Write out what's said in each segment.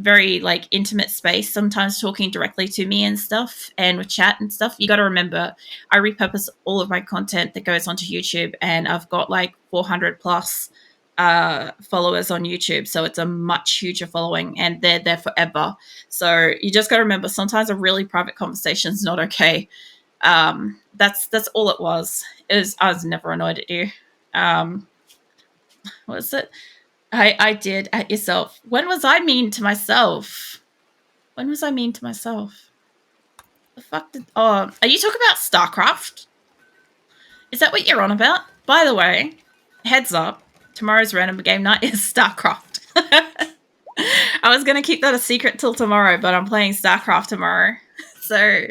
very like intimate space, sometimes talking directly to me and stuff, and with chat and stuff. You got to remember, I repurpose all of my content that goes onto YouTube, and I've got like 400 plus followers on YouTube, so it's a much huger following, and they're there forever. So you just got to remember, sometimes a really private conversation is not okay. That's all it was. I was never annoyed at you. What is it? I did at yourself. When was I mean to myself? When was I mean to myself? The fuck did... Oh, are you talking about StarCraft? Is that what you're on about? By the way, heads up, tomorrow's random game night is StarCraft. I was going to keep that a secret till tomorrow, but I'm playing StarCraft tomorrow. So,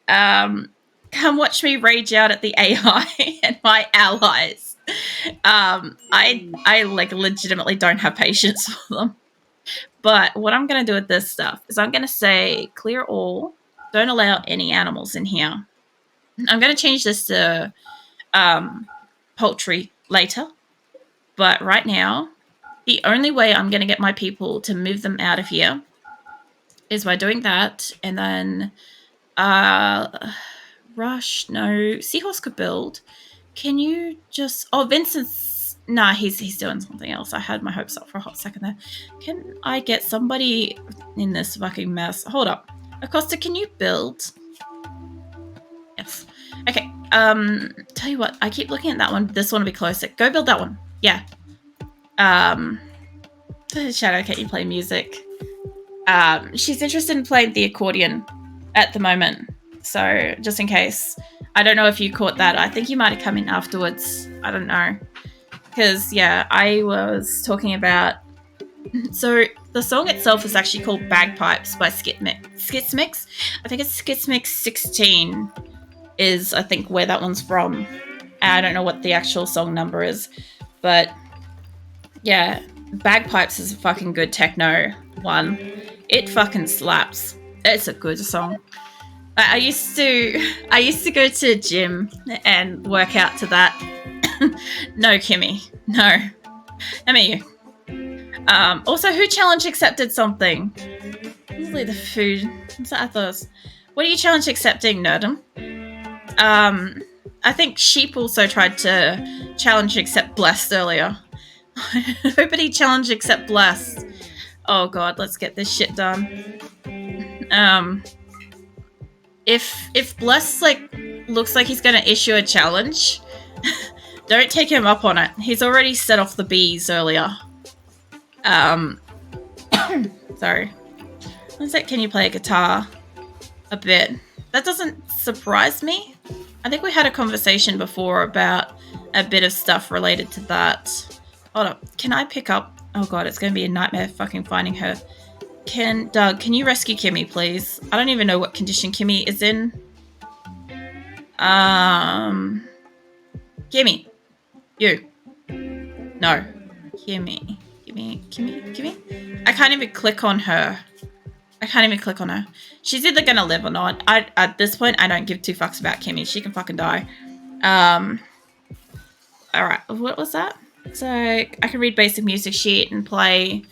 come watch me rage out at the AI and my allies. I like legitimately don't have patience for them. But what I'm going to do with this stuff is I'm going to say clear all. Don't allow any animals in here. I'm going to change this to poultry later. But right now, the only way I'm going to get my people to move them out of here is by doing that. And then rush. No, Seahorse could build. Can you just... Oh, Vincent's... Nah, he's doing something else. I had my hopes up for a hot second there. Can I get somebody in this fucking mess? Hold up. Acosta, can you build? Yes. Okay. Tell you what. I keep looking at that one. This one will be closer. Go build that one. Yeah. Shadow, can you play music? She's interested in playing the accordion at the moment. So, just in case... I don't know if you caught that. I think you might have come in afterwards. I don't know. Because, yeah, I was talking about... So, the song itself is actually called Bagpipes by Skitsmix. I think it's Skitsmix 16 is, I think, where that one's from. I don't know what the actual song number is. But, yeah, Bagpipes is a fucking good techno one. It fucking slaps. It's a good song. I used to go to the gym and work out to that. No, Kimmy. No. I mean you. Also, who challenge accepted something? Usually the food. I thought it was... What are you challenge accepting, Nerdum? I think Sheep also tried to challenge accept Blessed earlier. Nobody challenge accept Blessed. Oh god, let's get this shit done. If Bless like looks like he's gonna issue a challenge, don't take him up on it. He's already set off the bees earlier. Sorry. One sec, can you play a guitar? A bit. That doesn't surprise me. I think we had a conversation before about a bit of stuff related to that. Hold up. Can I pick up... Oh god, it's gonna be a nightmare fucking finding her. Doug, can you rescue Kimmy, please? I don't even know what condition Kimmy is in. Kimmy. You. No. Kimmy. I can't even click on her. She's either gonna live or not. At this point, I don't give two fucks about Kimmy. She can fucking die. Alright, what was that? So, I can read basic music sheet and play,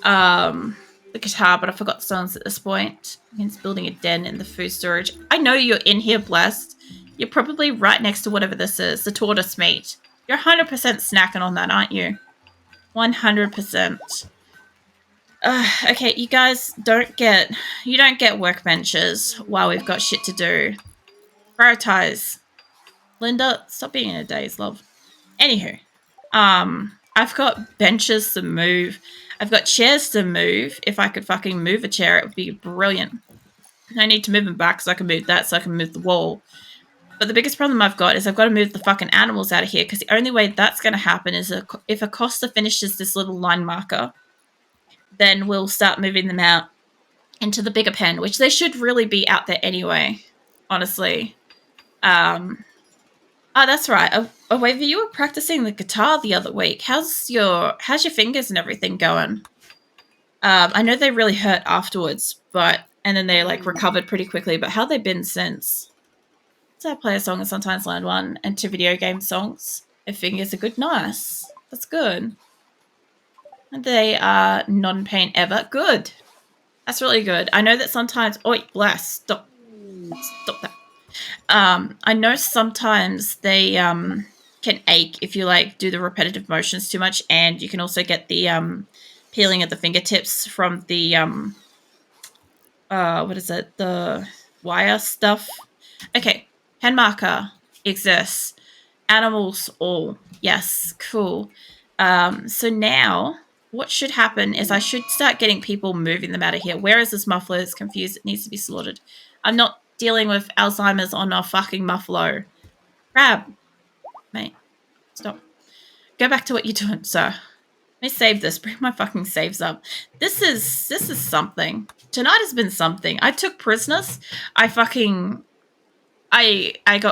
the guitar, but I forgot the songs at this point. It's building a den in the food storage. I know you're in here, Blessed. You're probably right next to whatever this is, the tortoise meat. You're 100% snacking on that, aren't you? 100%. Okay, you guys don't get workbenches while we've got shit to do. Prioritize. Linda, stop being in a daze, love. Anywho, I've got benches to move. I've got chairs to move. If I could fucking move a chair, it would be brilliant. I need to move them back so I can move that, so I can move the wall. But the biggest problem I've got is I've got to move the fucking animals out of here, because the only way that's going to happen is if Acosta finishes this little line marker, then we'll start moving them out into the bigger pen, which they should really be out there anyway, honestly. Oh, that's right. Wavy, you were practicing the guitar the other week. How's your fingers and everything going? I know they really hurt afterwards, and then they like recovered pretty quickly, but how they been since? So I play a song and sometimes learn one, and 2 video game songs. If fingers are good, nice. That's good. And they are not in pain ever. Good. That's really good. I know that sometimes... Oh, bless. Stop that. I know sometimes they can ache if you like do the repetitive motions too much, and you can also get the peeling of the fingertips from the what is it? The wire stuff. Okay, pen marker exists. Animals all. Yes, cool. So now what should happen is I should start getting people moving them out of here. Where is this muffler? It's confused. It needs to be slaughtered. I'm not dealing with Alzheimer's on a fucking muffalo. Crab. Mate, stop. Go back to what you're doing, sir. Let me save this. Bring my fucking saves up. This is something. Tonight has been something. I took prisoners. I got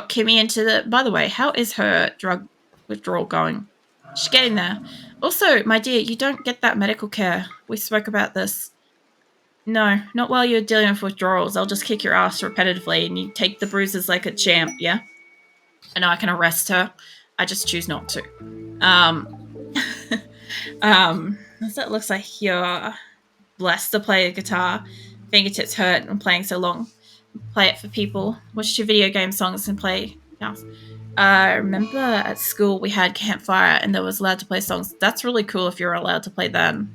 Kimmy into the... By the way, how is her drug withdrawal going? She's getting there. Also, my dear, you don't get that medical care. We spoke about this. No, not while you're dealing with withdrawals. I'll just kick your ass repetitively and you take the bruises like a champ, yeah? I know I can arrest her. I just choose not to. So it looks like you're blessed to play the guitar. Fingertips hurt and playing so long. Play it for people. Watch your video game songs and play. I remember at school we had campfire and there was allowed to play songs. That's really cool if you're allowed to play them.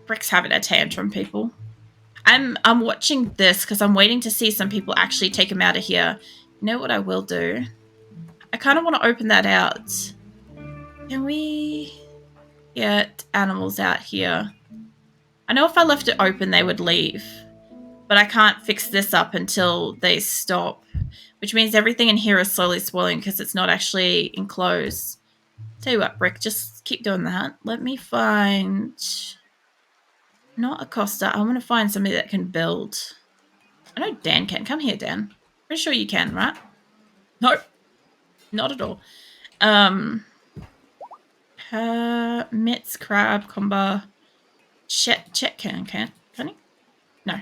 Brick's having a tantrum, people. I'm watching this because I'm waiting to see some people actually take him out of here. You know what I will do? I kind of want to open that out. Can we get animals out here? I know if I left it open, they would leave. But I can't fix this up until they stop. Which means everything in here is slowly spoiling because it's not actually enclosed. Tell you what, Brick, just keep doing that. Let me find... Not a Costa. I want to find somebody that can build. I know Dan can. Come here, Dan. Pretty sure you can, right? Nope. Not at all. Mitz, Crab, Comba. Chet can he? No.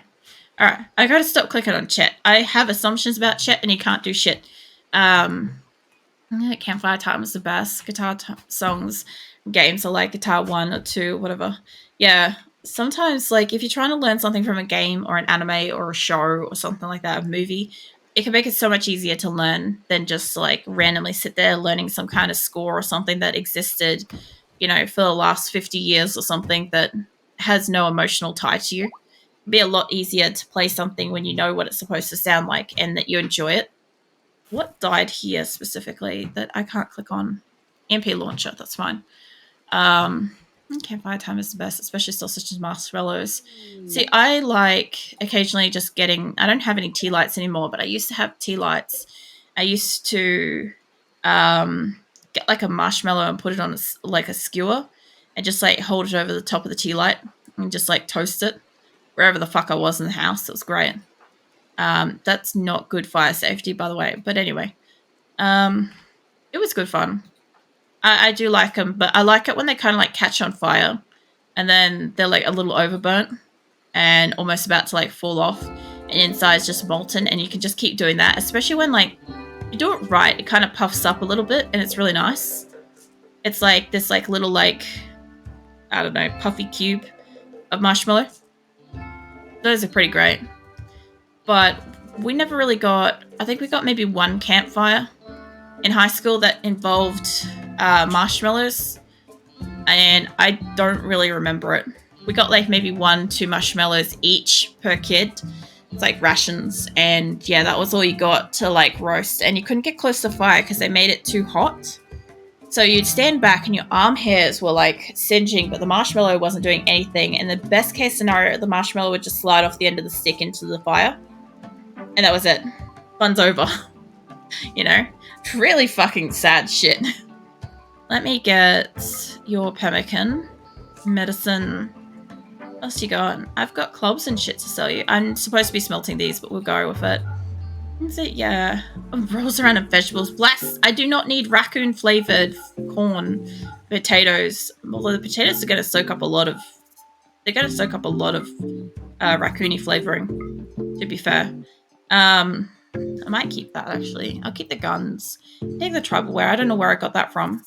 Alright, I gotta stop clicking on Chet. I have assumptions about Chet and he can't do shit. Campfire Time is the best. Guitar songs, games are like Guitar 1 or 2, whatever. Yeah, sometimes, like, if you're trying to learn something from a game or an anime or a show or something like that, a movie, it can make it so much easier to learn than just, like, randomly sit there learning some kind of score or something that existed, you know, for the last 50 years or something that has no emotional tie to you. It'd be a lot easier to play something when you know what it's supposed to sound like and that you enjoy it. What died here specifically that I can't click on? MP launcher, that's fine. Campfire time is the best, especially sausage and marshmallows. See, I like occasionally just getting... I don't have any tea lights anymore, but I used to have tea lights. I used to get like a marshmallow and put it on like a skewer and just like hold it over the top of the tea light and just like toast it wherever the fuck I was in the house. It was great. That's not good fire safety, by the way. But anyway, it was good fun. I do like them, but I like it when they kind of like catch on fire and then they're like a little overburnt and almost about to like fall off and inside's just molten and you can just keep doing that, especially when like you do it right, it kind of puffs up a little bit and it's really nice. It's like this like little like, I don't know, puffy cube of marshmallow. Those are pretty great. But we never really got... I think we got maybe one campfire in high school that involved marshmallows. And I don't really remember it. We got like maybe 1-2 marshmallows each per kid. It's like rations. And yeah, that was all you got to like roast. And you couldn't get close to fire because they made it too hot. So you'd stand back and your arm hairs were like singeing, but the marshmallow wasn't doing anything. And the best case scenario, the marshmallow would just slide off the end of the stick into the fire. And that was it. Fun's over. You know? Really fucking sad shit. Let me get your pemmican. Medicine. What else you got? I've got clubs and shit to sell you. I'm supposed to be smelting these, but we'll go with it. Is it? Yeah. Rolls around of vegetables. Bless! I do not need raccoon flavored corn, potatoes. Although the potatoes are going to soak up a lot of... They're going to soak up a lot of raccoony flavoring, to be fair. I might keep that, actually. I'll keep the guns. Take the troubleware. I don't know where I got that from.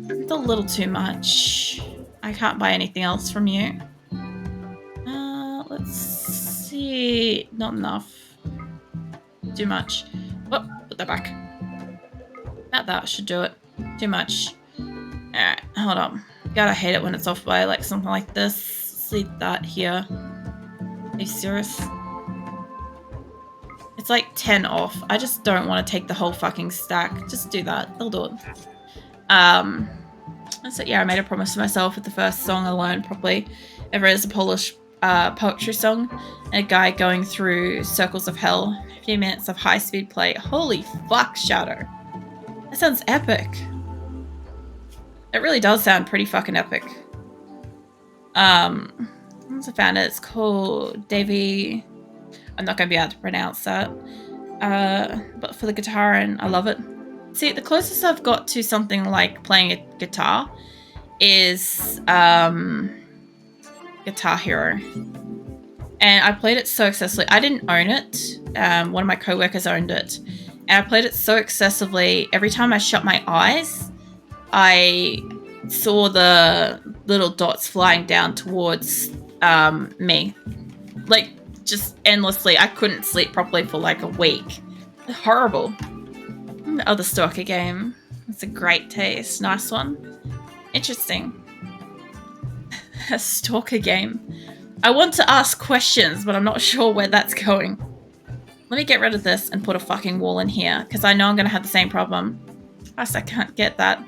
It's a little too much. I can't buy anything else from you. Let's see. Not enough. Too much. Oh, put that back. About that should do it. Too much. Alright, hold on. Gotta hate it when it's off by like something like this. Let's leave that here. Are you serious? It's like 10 off. I just don't want to take the whole fucking stack. Just do that. They'll do it. So yeah, I made a promise to myself with the first song I learned properly ever is a Polish poetry song. And a guy going through circles of hell. 15 minutes of high-speed play. Holy fuck, Shadow. That sounds epic. It really does sound pretty fucking epic. Once I found it, it's called Davy. I'm not going to be able to pronounce that. But for the guitar, and I love it. See, the closest I've got to something like playing a guitar is Guitar Hero. And I played it so excessively. I didn't own it. One of my co-workers owned it. And I played it so excessively. Every time I shut my eyes, I saw the little dots flying down towards me. Like, just endlessly. I couldn't sleep properly for like a week. Horrible. The other stalker game. It's a great taste. Nice one. Interesting. A stalker game. I want to ask questions, but I'm not sure where that's going. Let me get rid of this and put a fucking wall in here, because I know I'm going to have the same problem. Plus, I can't get that.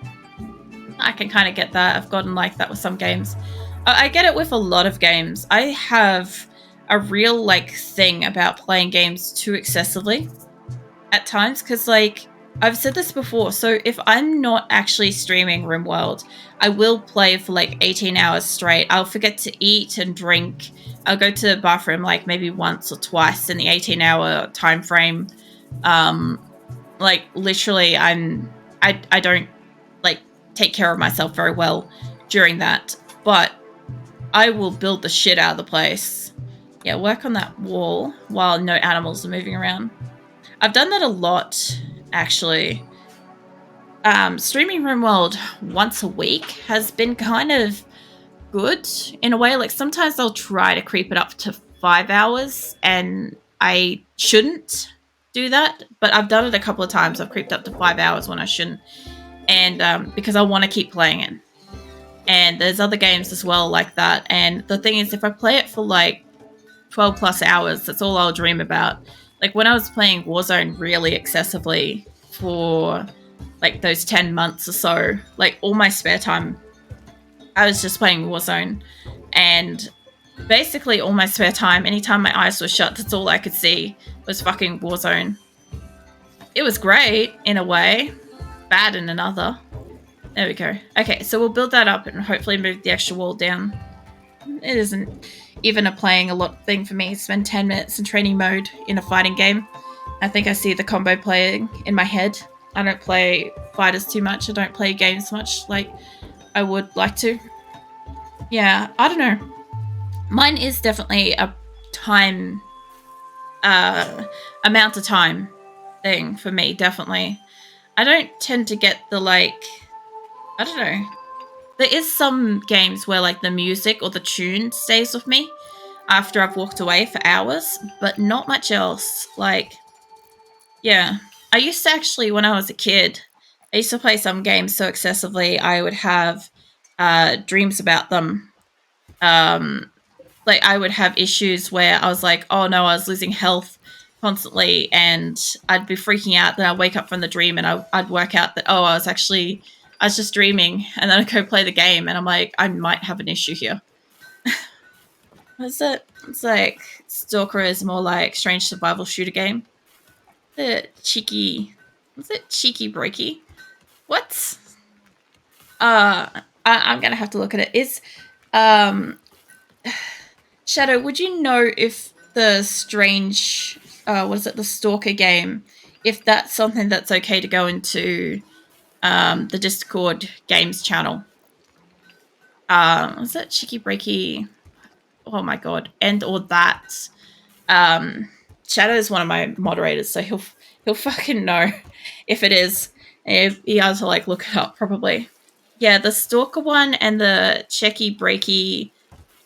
I can kind of get that. I've gotten like that with some games. I get it with a lot of games. I have a real like thing about playing games too excessively at times, because like I've said this before, so if I'm not actually streaming RimWorld, I will play for like 18 hours straight. I'll forget to eat and drink. I'll go to the bathroom like maybe once or twice in the 18-hour time frame. Like literally I don't like take care of myself very well during that, but I will build the shit out of the place. Yeah, work on that wall while no animals are moving around. I've done that a lot, actually. Streaming RimWorld once a week has been kind of good in a way. Like sometimes I'll try to creep it up to 5 hours, and I shouldn't do that, but I've done it a couple of times. I've creeped up to 5 hours when I shouldn't, and because I want to keep playing it. And there's other games as well like that. And the thing is, if I play it for like 12 plus hours, that's all I'll dream about. Like when I was playing Warzone really excessively for like those 10 months or so, like all my spare time, I was just playing Warzone. And basically all my spare time, anytime my eyes were shut, that's all I could see was fucking Warzone. It was great in a way, bad in another. There we go. Okay, so we'll build that up and hopefully move the extra wall down. It isn't even a playing a lot thing for me. Spend 10 minutes in training mode in a fighting game. I think I see the combo playing in my head. I don't play fighters too much. I don't play games much like I would like to. Yeah, I don't know. Mine is definitely a time, amount of time thing for me, definitely. I don't tend to get the like, I don't know. There is some games where like the music or the tune stays with me after I've walked away for hours, but not much else. Like, yeah. I used to actually, when I was a kid, I used to play some games so excessively I would have dreams about them. Like I would have issues where I was like, oh no, I was losing health constantly, and I'd be freaking out. Then I'd wake up from the dream and I'd work out that, oh, I was just dreaming, and then I'd go play the game and I'm like, I might have an issue here. What's it? It's like Stalker is more like strange survival shooter game. The cheeky, what's it? Cheeky breaky? What? I'm gonna have to look at it. Is Shadow, would you know if the strange, what is it, the Stalker game, if that's something that's okay to go into the Discord games channel? Was that Cheeky Breaky? Oh my god, and or that. Shadow is one of my moderators, so he'll fucking know if it is. If he has to like look it up, probably. Yeah, the stalker one and the checky breaky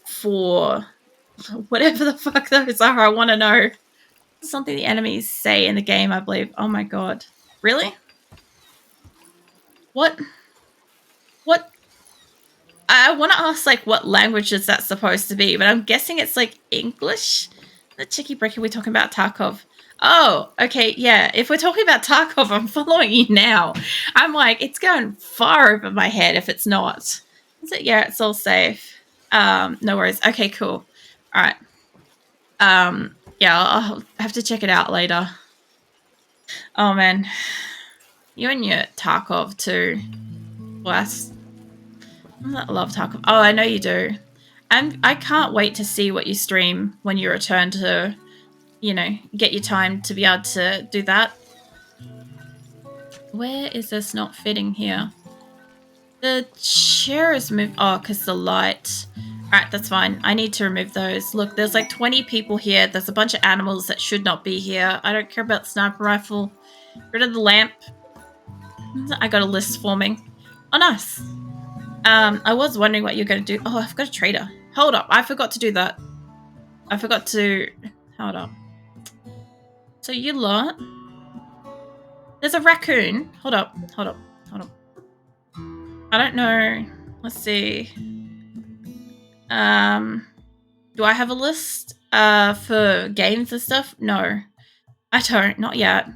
for whatever the fuck those are. I want to know. Something the enemies say in the game, I believe. Oh my god. Really? What? What? I want to ask, like, what language is that supposed to be, but I'm guessing it's, like, English? The cheeky breaky, we're talking about Tarkov. Oh, okay, yeah. If we're talking about Tarkov, I'm following you now. I'm like, it's going far over my head if it's not. Is it? Yeah, it's all safe. No worries. Okay, cool. All right. Yeah, I'll have to check it out later. Oh, man. You and your Tarkov, too. Bless. I love Tarkov. Oh, I know you do. I can't wait to see what you stream when you return to, you know, get your time to be able to do that. Where is this not fitting here? The chair is moved. Oh, because the light. Alright, that's fine. I need to remove those. Look, there's like 20 people here. There's a bunch of animals that should not be here. I don't care about the sniper rifle. Rid of the lamp. I got a list forming. Oh, nice. I was wondering what you're going to do. Oh, I've got a trader. Hold up. I forgot to do that. I forgot to... Hold up. So you lot... There's a raccoon. Hold up. Hold up. Hold up. I don't know. Let's see. Do I have a list for games and stuff? No. I don't. Not yet.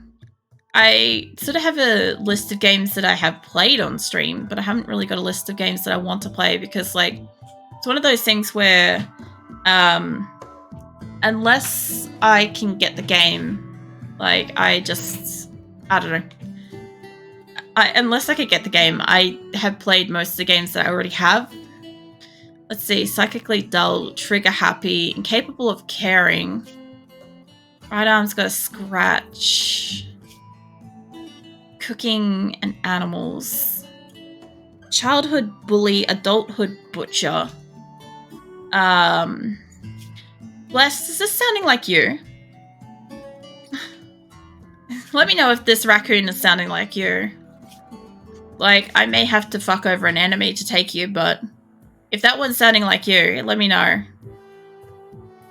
I sort of have a list of games that I have played on stream, but I haven't really got a list of games that I want to play because, like, it's one of those things where... unless I can get the game, like, I don't know. Unless I could get the game, I have played most of the games that I already have. Let's see. Psychically dull, trigger happy, incapable of caring. Right arm's got a scratch. Cooking and animals. Childhood bully, adulthood butcher. Blessed, is this sounding like you? Let me know if this raccoon is sounding like you. Like, I may have to fuck over an enemy to take you, but if that one's sounding like you, let me know.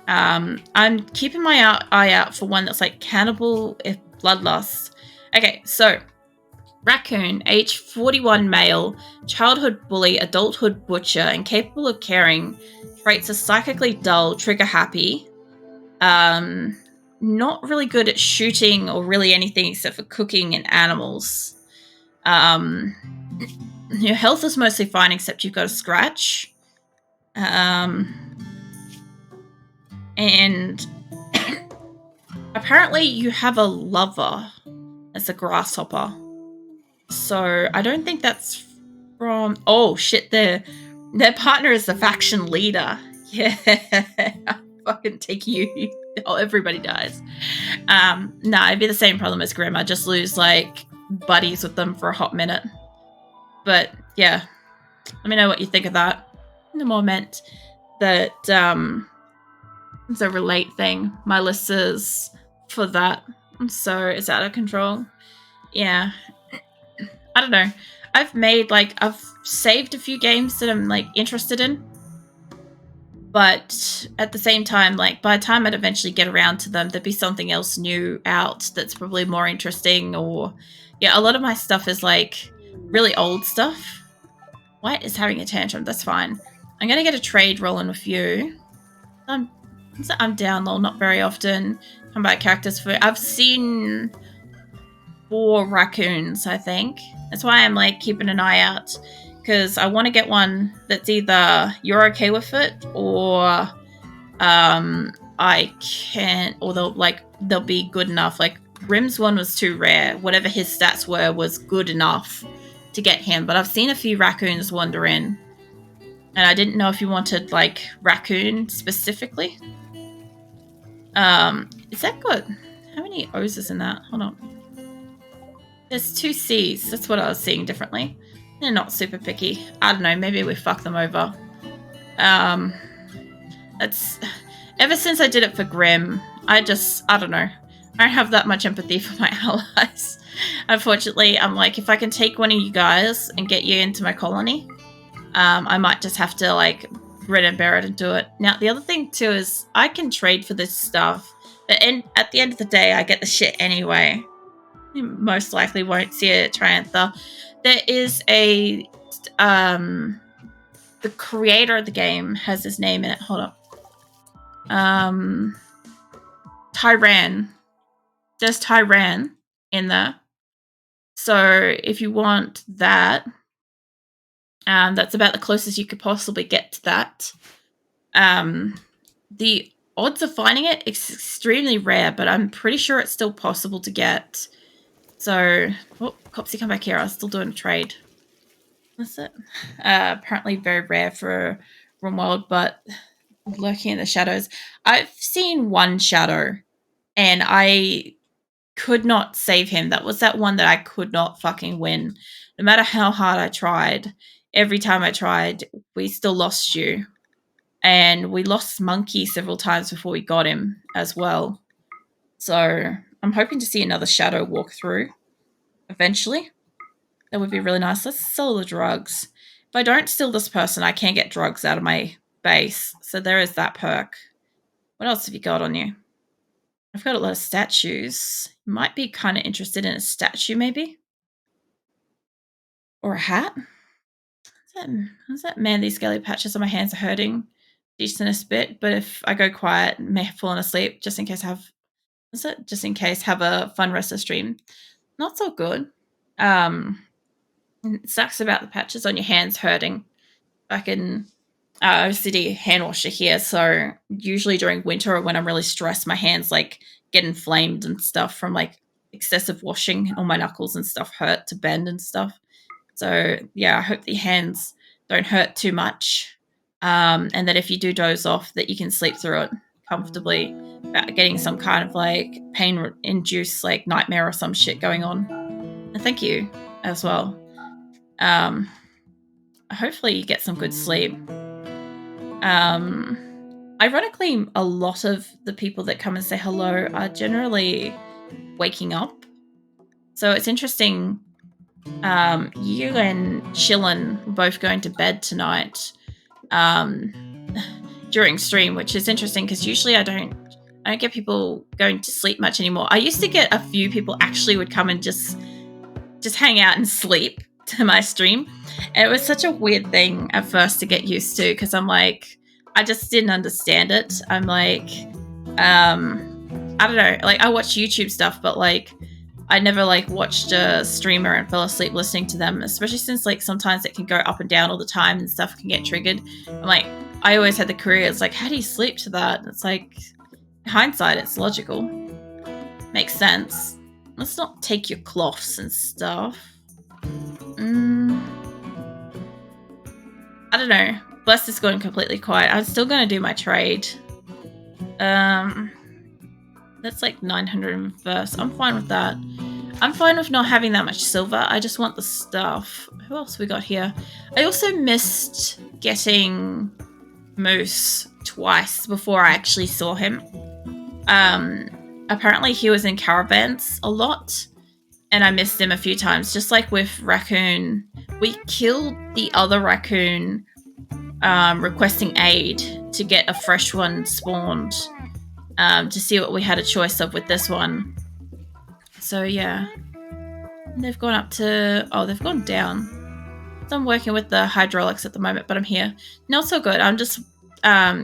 I'm keeping my eye out for one that's like cannibal if bloodlust. Okay, so Raccoon, age 41 male, childhood bully, adulthood butcher, incapable of caring, traits are psychically dull, trigger happy, not really good at shooting or really anything except for cooking and animals. Your health is mostly fine except you've got a scratch. And apparently you have a lover as a grasshopper. So I don't think that's from... Oh, shit, their partner is the faction leader. Yeah, I'll fucking take you. Oh, everybody dies. Nah, it'd be the same problem as Grim. I just lose, like, buddies with them for a hot minute. But, yeah. Let me know what you think of that. In the moment that, it's a relate thing. My list is for that. So it's out of control. Yeah. I don't know. I've saved a few games that I'm, like, interested in. But at the same time, like, by the time I'd eventually get around to them, there'd be something else new out that's probably more interesting. Or, yeah, a lot of my stuff is, like, really old stuff. White is having a tantrum. That's fine. I'm going to get a trade rolling with you. I'm down low, not very often. Come back characters for... I've seen 4 raccoons, I think. That's why I'm, like, keeping an eye out. Because I want to get one that's either you're okay with it, or I can't... Or they'll be good enough. Like, Rim's one was too rare. Whatever his stats were was good enough to get him. But I've seen a few raccoons wander in. And I didn't know if you wanted, like, raccoon specifically. Is that good? How many O's is in that? Hold on. There's 2 C's. That's what I was seeing differently. They're not super picky. I don't know. Maybe we fuck them over. That's... Ever since I did it for Grim, I don't know. I don't have that much empathy for my allies. Unfortunately, I'm like, if I can take one of you guys and get you into my colony, I might just have to like grin and bear it and do it. Now, the other thing too is I can trade for this stuff, but at the end of the day, I get the shit anyway. You most likely won't see a Triantha. There is a the creator of the game has his name in it. Hold up. Tyran. There's Tyran in there. So if you want that, that's about the closest you could possibly get to that. The odds of finding it is extremely rare, but I'm pretty sure it's still possible to get. So, oh, Copsy, come back here. I was still doing a trade. That's it. Apparently very rare for RimWorld, but lurking in the shadows. I've seen one shadow, and I could not save him. That was that one that I could not fucking win. No matter how hard I tried, every time I tried, we still lost you. And we lost Monkey several times before we got him as well. So I'm hoping to see another shadow walk through eventually. That would be really nice. Let's sell the drugs. If I don't steal this person, I can get drugs out of my base. So there is that perk. What else have you got on you? I've got a lot of statues. Might be kind of interested in a statue, maybe? Or a hat? What's that? Man, these scaly patches on my hands are hurting decent bit, but if I go quiet, may have fallen asleep just in case I have. What's it? Just in case have a fun rest of the stream. Not so good. It sucks about the patches on your hands hurting. I can OCD hand washer here, so usually during winter or when I'm really stressed, my hands like get inflamed and stuff from like excessive washing. All my knuckles and stuff hurt to bend and stuff. So yeah, I hope the hands don't hurt too much, and that if you do doze off, that you can sleep through it comfortably without getting some kind of like pain-induced like nightmare or some shit going on. And thank you as well. Hopefully you get some good sleep. Ironically, a lot of the people that come and say hello are generally waking up. So it's interesting. You and Qulin were both going to bed tonight during stream, which is interesting because usually I don't get people going to sleep much anymore. I used to get a few people actually would come and just hang out and sleep to my stream. And it was such a weird thing at first to get used to because I'm like, I just didn't understand it. I'm like, I don't know, like I watch YouTube stuff, but like I never like watched a streamer and fell asleep listening to them, especially since like sometimes it can go up and down all the time and stuff can get triggered. I'm like, I always had the career. It's like, how do you sleep to that? And it's like, in hindsight, it's logical. Makes sense. Let's not take your cloths and stuff. I don't know. Bless is going completely quiet. I'm still going to do my trade. That's like 900 first. I'm fine with that. I'm fine with not having that much silver. I just want the stuff. Who else we got here? I also missed getting Moose twice before I actually saw him. Apparently he was in caravans a lot, and I missed him a few times. Just like with Raccoon, we killed the other Raccoon requesting aid to get a fresh one spawned to see what we had a choice of with this one. So yeah, they've gone up to, oh, they've gone down. So I'm working with the hydraulics at the moment, but I'm here. Not so good. I'm just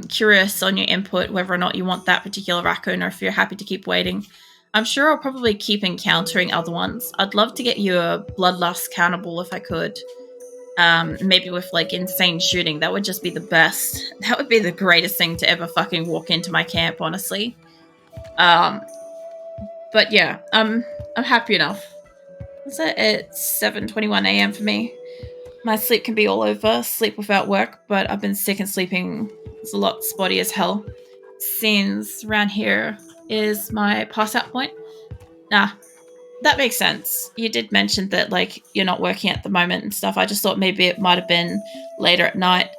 curious on your input, whether or not you want that particular Raccoon or if you're happy to keep waiting. I'm sure I'll probably keep encountering other ones. I'd love to get you a Bloodlust cannibal if I could. Maybe with like insane shooting. That would just be the best. That would be the greatest thing to ever fucking walk into my camp, honestly. But yeah, I'm happy enough. Is it? It's 7:21 a.m. for me. My sleep can be all over, sleep without work, but I've been sick and sleeping. It's a lot spotty as hell. Since around here is my pass out point. Nah, that makes sense. You did mention that like you're not working at the moment and stuff. I just thought maybe it might have been later at night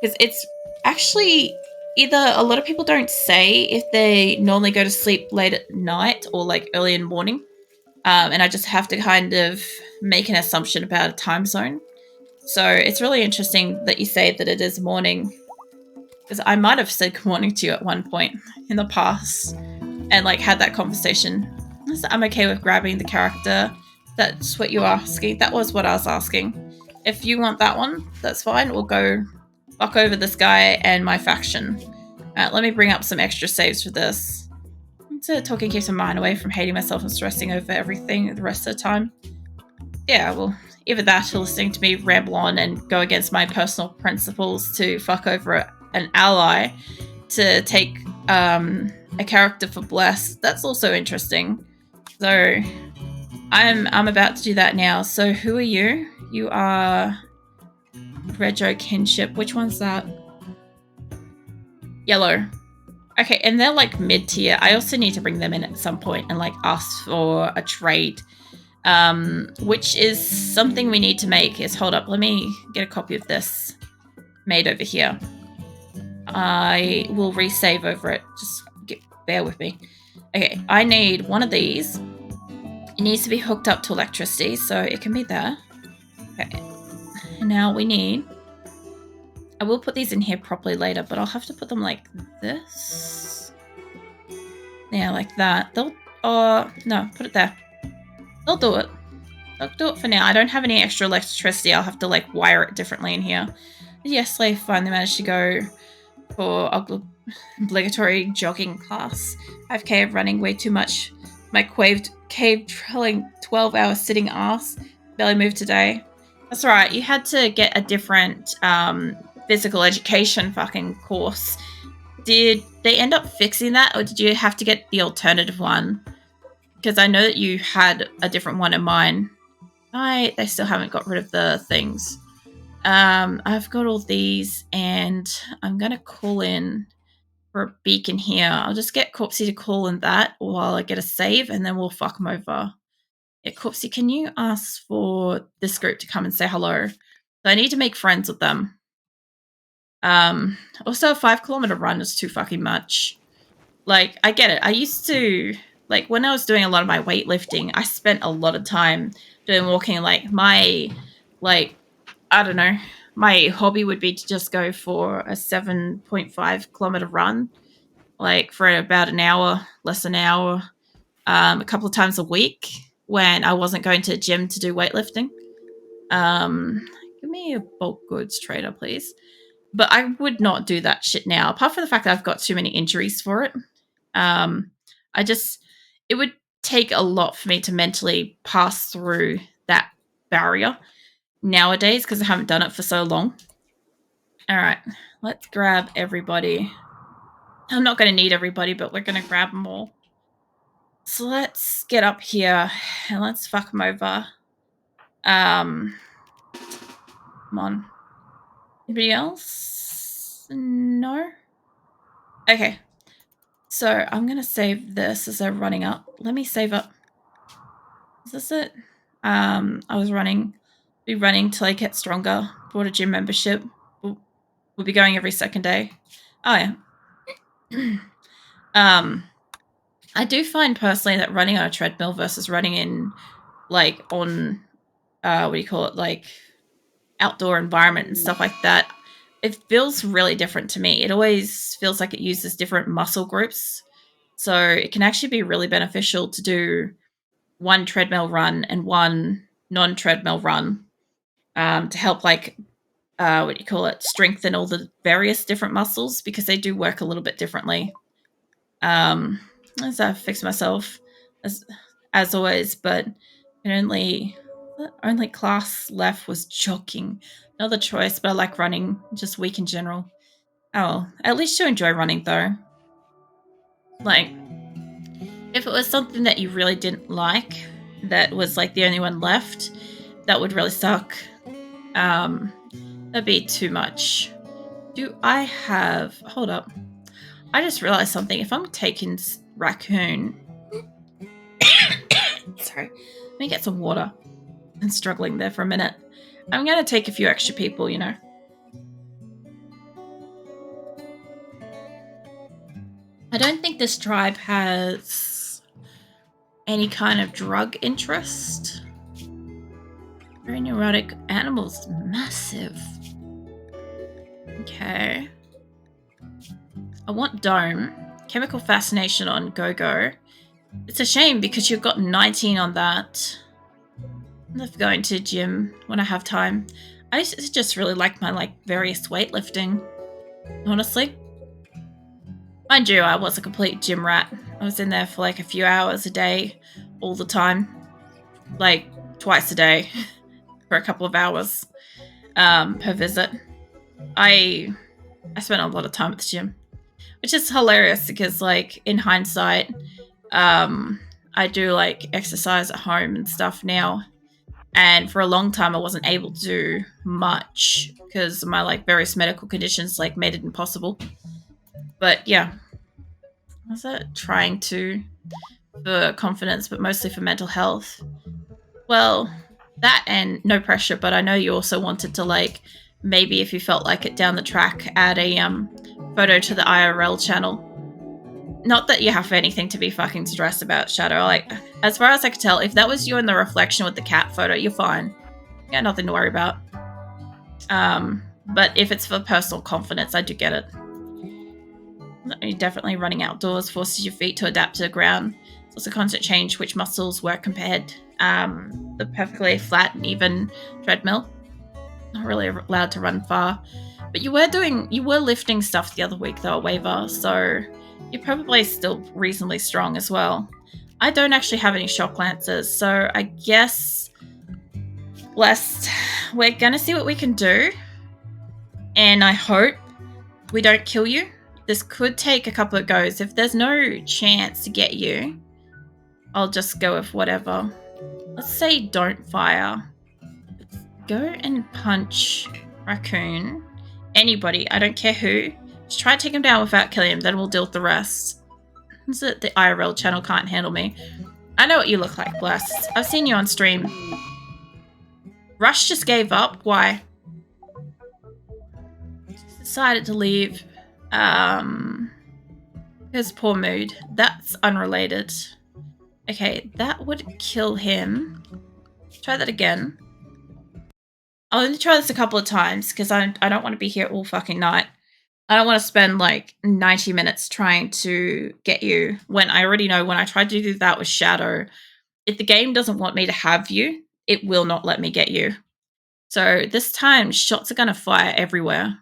because it's actually either a lot of people don't say if they normally go to sleep late at night or like early in the morning. And I just have to kind of make an assumption about a time zone. So it's really interesting that you say that it is morning, because I might have said good morning to you at one point in the past and like had that conversation. So I'm okay with grabbing the character. That's what you're asking. That was what I was asking. If you want that one, that's fine. We'll go fuck over this guy and my faction. Let me bring up some extra saves for this. So talking keeps my mind away from hating myself and stressing over everything the rest of the time. Yeah, well, either that or listening to me ramble on and go against my personal principles to fuck over an ally to take a character for Bless. That's also interesting. So I'm about to do that now. So who are you? You are Rego Kinship. Which one's that? Yellow. Okay, and they're like mid tier. I also need to bring them in at some point and like ask for a trade. Which is something we need to make. Is hold up, let me get a copy of this made over here. I will resave over it. Just bear with me. Okay, I need one of these. It needs to be hooked up to electricity, so it can be there. Okay. And now we need... I will put these in here properly later, but I'll have to put them like this. Yeah, like that. They'll... no, put it there. They'll do it. They'll do it for now. I don't have any extra electricity. I'll have to like wire it differently in here. But yes, I finally managed to go for obligatory jogging class. 5k of running, way too much. My cave drilling 12 hours sitting ass. Barely moved today. That's right, you had to get a different physical education fucking course. Did they end up fixing that, or did you have to get the alternative one? Because I know that you had a different one in mind. They still haven't got rid of the things. I've got all these, and I'm gonna call in for a beacon here. I'll just get Corpsey to call in that while I get a save, and then we'll fuck them over. Yeah, Corpsey, can you ask for this group to come and say hello? So I need to make friends with them. Also, a 5-kilometer run is too fucking much. Like, I get it. I used to, like, when I was doing a lot of my weightlifting, I spent a lot of time doing walking. Like, I don't know, my hobby would be to just go for a 7.5-kilometer run, like, for about an hour, less than an hour, a couple of times a week when I wasn't going to the gym to do weightlifting. Give me a bulk goods trader, please. But I would not do that shit now, apart from the fact that I've got too many injuries for it. It would take a lot for me to mentally pass through that barrier nowadays because I haven't done it for so long. All right, let's grab everybody. I'm not going to need everybody, but we're going to grab them all. So let's get up here and let's fuck them over. Come on. Anybody else? No? Okay. So I'm going to save this as they're running up. Let me save up. Is this it? I was be running till I get stronger. Bought a gym membership. We'll be going every second day. Oh yeah. I do find personally that running on a treadmill versus running in like on what do you call it, like outdoor environment and stuff like that, it feels really different to me. It always feels like it uses different muscle groups. So it can actually be really beneficial to do one treadmill run and one non-treadmill run to help like what do you call it, strengthen all the various different muscles because they do work a little bit differently. As I fix myself as always, but the only class left was jogging. Another choice, but I like running, just weak in general. Oh, at least you enjoy running though. Like, if it was something that you really didn't like, that was like the only one left, that would really suck. That'd be too much. Do I have... Hold up. I just realized something. If I'm taking Raccoon... Sorry. Let me get some water. I'm struggling there for a minute. I'm going to take a few extra people, you know. I don't think this tribe has any kind of drug interest. Very neurotic animals. Massive. Okay. I want Dome. Chemical Fascination on Go-Go. It's a shame because you've got 19 on that. I love going to gym when I have time. I just really like my various weightlifting, honestly. Mind you, I was a complete gym rat. I was in there for a few hours a day, all the time. Twice a day for a couple of hours per visit. I spent a lot of time at the gym, which is hilarious because in hindsight, I do exercise at home and stuff now. And for a long time, I wasn't able to do much because my various medical conditions made it impossible. But yeah, I was trying to for confidence, but mostly for mental health. Well, that and no pressure. But I know you also wanted to maybe if you felt like it down the track, add a photo to the IRL channel. Not that you have anything to be fucking stressed about, Shadow. As far as I could tell, if that was you in the reflection with the cat photo, you're fine. You got nothing to worry about. But if it's for personal confidence, I do get it. You're definitely running outdoors forces your feet to adapt to the ground. It's a constant change which muscles work compared. The perfectly flat and even treadmill. Not really allowed to run far. But you were lifting stuff the other week though, Waver, so you're probably still reasonably strong as well. I don't actually have any shock lances, so I guess we're gonna see what we can do. And I hope we don't kill you. This could take a couple of goes. If there's no chance to get you, I'll just go with whatever. Let's say don't fire. Go and punch Raccoon. Anybody, I don't care who. Just try to take him down without killing him, then we'll deal with the rest. The IRL channel can't handle me. I know what you look like, Bless. I've seen you on stream. Rush just gave up. Why? Just decided to leave. His poor mood. That's unrelated. Okay, that would kill him. Try that again. I'll only try this a couple of times because I don't want to be here all fucking night. I don't want to spend 90 minutes trying to get you when I already know when I tried to do that with Shadow, if the game doesn't want me to have you, it will not let me get you. So this time, shots are going to fire everywhere.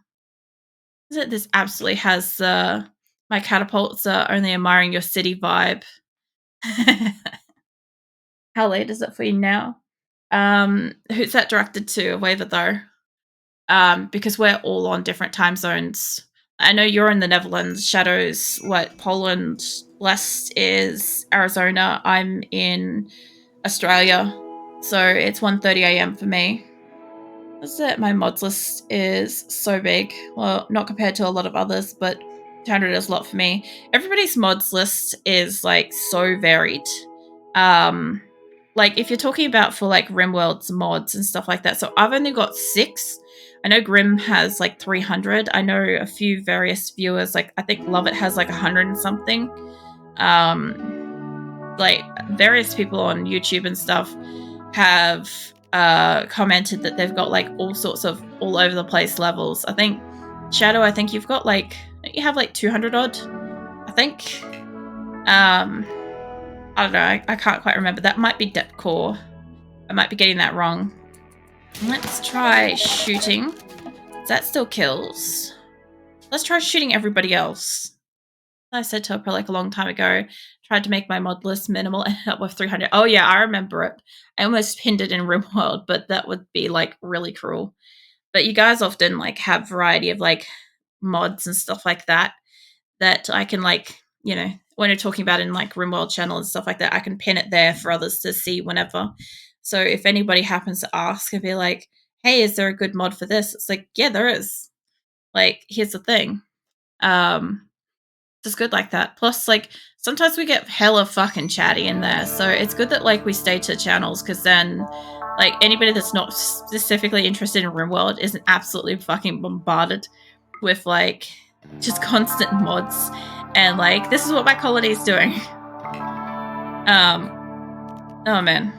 This absolutely has my catapults are only admiring your city vibe. How late is it for you now? Who's that directed to? A waiver though. Because we're all on different time zones. I know you're in the Netherlands. Shadow's Poland. Blessed is Arizona. I'm in Australia. So it's 1:30 a.m. for me. That's it. My mods list is so big. Well, not compared to a lot of others, but 200 is a lot for me. Everybody's mods list is so varied. If you're talking about for RimWorld's mods and stuff like that, so I've only got 6. I know Grim has 300. I know a few various viewers, I think Lovett has 100 and something. Various people on YouTube and stuff have commented that they've got all sorts of all over the place levels. I think Shadow, I think you've got don't you have 200 odd? I think. I don't know. I can't quite remember. That might be depth core. I might be getting that wrong. Let's try shooting. That still kills. Let's try shooting everybody else. I said to her a long time ago, tried to make my mod list minimal, ended up with 300. Oh yeah, I remember it. I almost pinned it in RimWorld, but that would be really cruel. But you guys often have variety of mods and stuff like that I can when you're talking about in RimWorld channel and stuff like that, I can pin it there for others to see whenever. So if anybody happens to ask and be like, hey, is there a good mod for this? It's yeah, there is. Here's the thing. It's good like that. Plus, sometimes we get hella fucking chatty in there. So it's good that we stay to channels because then anybody that's not specifically interested in RimWorld isn't absolutely fucking bombarded with just constant mods And like, this is what my colony is doing. Oh man.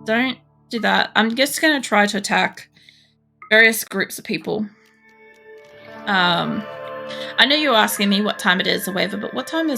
Don't do that. I'm just gonna try to attack various groups of people. I know you're asking me what time it is or whatever, but what time is